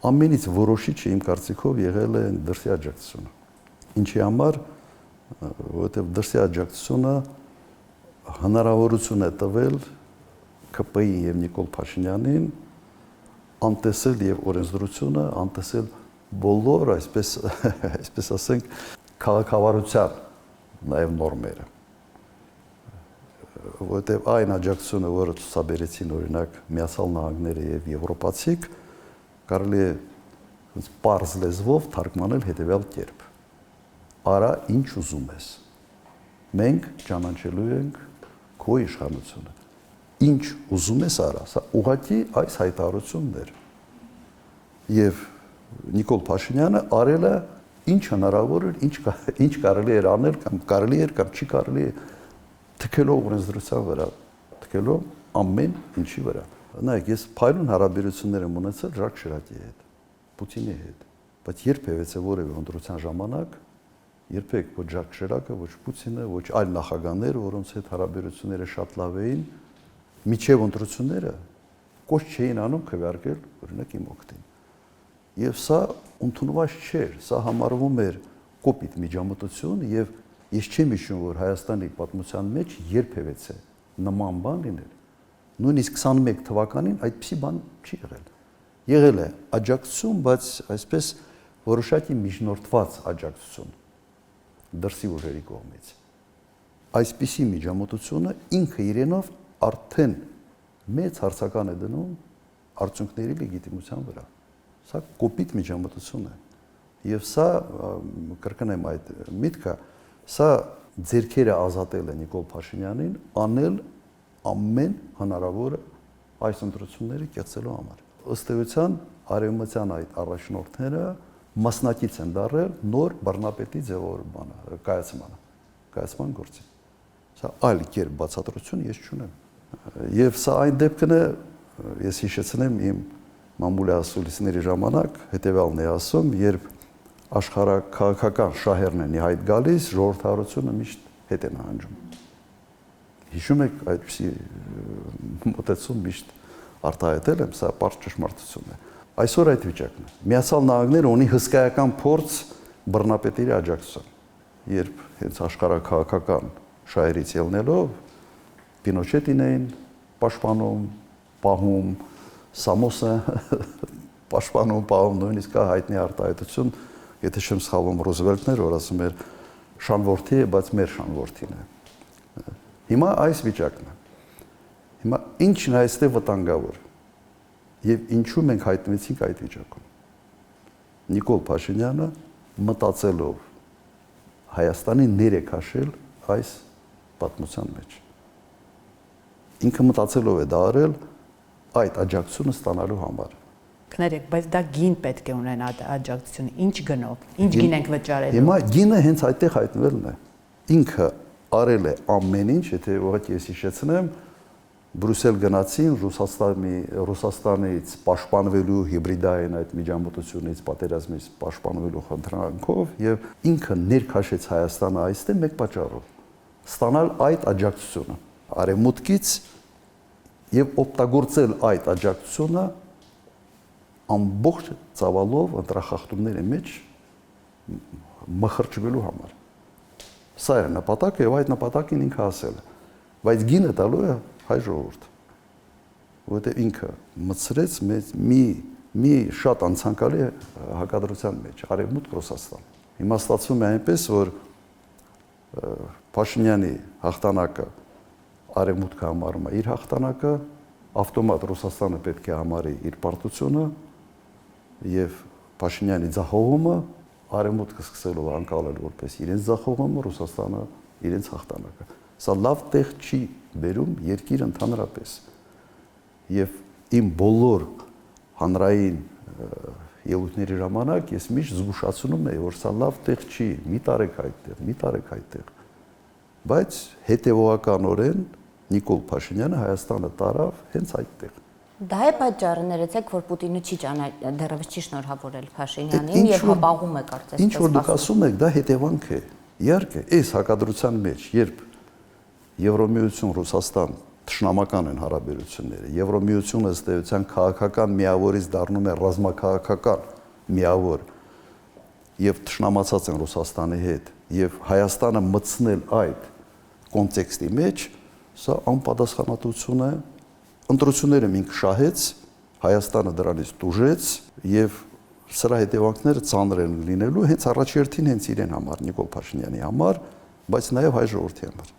ամենից որոշիչը իմ կարծիքով եղել է դրսի աջակցությունը։ Ինչի համար, որովհետև դրսի աջակցությունը հնարավորություն է տվել ԿՊ-ի եւ Նիկոլ Փաշինյանին անտեսել եւ օրենսդրությունը, անտեսել բոլոր, այսպես ասենք, քաղաքավարության նաեւ նորմերը։ Որովհետև այն աջակցությունը, որը ցուցաբերեցին օրինակ Միացյալ Նահանգները եւ եվրոպացիք, կարելի է պարզ լեզվով թարգմանել հետեւյալ կերպ. Արա ինչ ուզում ես։ Մենք ճանաչելու ենք քո իշխանությունը։ Ինչ ուզում ես արա, սա ուղղակի այս հայտարարությունն էր։ Եվ Նիկոլ Փաշինյանը արել է ինչ հնարավոր էր, ինչ կարելի էր անել կամ կարելի էր կամ չի կարելի թքելով օրենսդրության վրա, թքելով ամեն ինչի վրա։ Նայեք, ես փայլուն հարաբերություններ եմ ունեցել Ժակ Շիրակի հետ, Պուտինի հետ, բայց երբևէ որևէ ընտրության ժամանակ երբեք ոչ Ժակ Շիրակը, ոչ Պուտինը, ոչ այլ նախագահներ, որոնց հետ հարաբերությունները շատ լավ էին, միջև ընտրությունները կոչ չէին անում քվեարկել օրինակ իմ օգտին։ Եվ սա ընդունված չէր, սա համարվում էր կոպիտ միջամտություն եւ ես չեմ հիշում, որ Հայաստանի պատմության մեջ երբևէ նման բան լինել։ Նույնիսկ 21 թվականին այդպիսի բան չի եղել։ Եղել է աջակցություն, բայց այսպես որոշակի միջնորդված աջակցություն դրսի ուժերի կողմից։ Այսպիսի միջամտությունը ինքը իրենով արդեն մեծ հարցական է դնում արդյունքների լեգիտիմության վրա։ Սա կոպիտ միջամտություն է։ Եվ սա կրկնեմ այդ միտքը, սա ձեռքերը ազատել է Նիկոլ Փաշինյանին անել ամեն հնարավորը այս ընտրությունները կեղծելու համար։ Ըստ էության արևմտյան այդ առաջնորդները մասնակից են դառել նոր բռնապետի ձևավորմանը, կայացման գործին։ Սա այլ կերպ բացատրություն ես չունեմ։ Եվ սա այն դեպքն է, ես հիշեցնեմ իմ մամուլի ասուլիսների ժամանակ հետևյալն է ասում, երբ աշխարհաքաղաքական շահերն են ի հայտ գալիս, ժողովրդավարությունը միշտ հետ է նահանջում։ Հիշում եք այդպիսի մոտեցում միշտ արտահայտել եմ, սա պարզ ճշմարտություն է։ Այսօր այդ վիճակն է։ Միացյալ Նահանգները ունի հսկայական փորձ բռնապետերի աջակցության, երբ հենց աշխարհաքաղաքական շահերից ելնելով Պինոչետին էին պաշտպանում, պահում, Սամոսը պաշտպանում, պահում, նույնիսկ հայտնի արտահայտություն, եթե չեմ սխալվում, Ռուզվելտն էր, որ ասում էր շանորդի է, բայց մեր շանորդին է։ Հիմա այս վիճակն է։ Հիմա ինչն է այստեղ վտանգավոր։ Եվ ինչու մենք հայտնվեցինք այդ վիճակում։ Նիկոլ Փաշինյանը մտածելով Հայաստանի ներեքաշել այս պատմության մեջ։ Ինքը մտածելով է դա արել այդ աջակցությունը ստանալու համար։ Կներեք, բայց դա գին պետք է ունենա աջակցությունը, ինչ գնով, ինչ գին ենք վճարելու։ Հիմա գինը հենց այդտեղ հայտնվելն է։ Ինքը արել է ամեն ինչ, եթե ուղղակի ես հիշեցնեմ, Բրուսել գնացին Ռուսաստանից պաշտպանվելու հիբրիդային այդ միջամտությունից, պատերազմից պաշտպանվելու խնդրանքով եւ ինքը ներքաշեց Հայաստանը այստեղ մեկ պատճառով՝ ստանալ այդ աջակցությունը արևմուտքից եւ օգտագործել այդ աջակցությունը ամբողջ ծավալով ընտրախախտումների մեջ մխրճվելու համար։ Սա է նպատակը եւ այդ նպատակին ինքը ասել է։ Բայց գինը տալու է հայ ժողովուրդ, որովհետև ինքը մտցրեց մի շատ անցանկալի հակադրության մեջ, Արևմուտք Ռուսաստան։ Հիմա ստացվում է այնպես, որ Փաշինյանի հաղթանակը Արևմուտքը համարում է իր հաղթանակը, ավտոմատ Ռուսաստանը պետք է համարի իր պարտությունը եւ Փաշինյանի ձախողումը Արևմուտքը սկսելով անցալել որպես իրենց ձախողումը, Ռուսաստանը իրենց հաղթանակը։ Սա լավ տեղ չի բերում երկիր ընդհանրապես։ Եւ իմ բոլոր հանրային ելույթների ժամանակ ես միշտ զգուշացնում եմ, որ սա լավ տեղ չի, մի տարեք այդտեղ։ Բայց հետևողականորեն Նիկոլ Փաշինյանը Հայաստանը տարավ հենց այդտեղ։ Դա է պատճառը, ներեցեք, որ Պուտինը դեռևս չի շնորհավորել Փաշինյանին եւ հապաղում է կարծես։ Ինչ որ դուք ասում եք, դա հետևանք է։ Իհարկե, այս հակադրության մեջ, երբ Եվրոմիություն Ռուսաստան Թշնամական են հարաբերությունները։ Եվրոմիությունը ըստ էության քաղաքական միավորից դառնում է ռազմաքաղաքական միավոր եւ թշնամացած են Ռուսաստանի հետ եւ Հայաստանը մտցնել այդ կոնտեքստի մեջ, սա անպատասխանատվություն է։ Ընտրությունները ինքը շահեց, Հայաստանը դրանից տուժեց եւ սրա հետևանքները ծանր են լինելու հենց առաջերտին հենց իրեն համար, Նիկոլ Փաշինյանի համար, բայց նաեւ հայ ժողովրդի համար։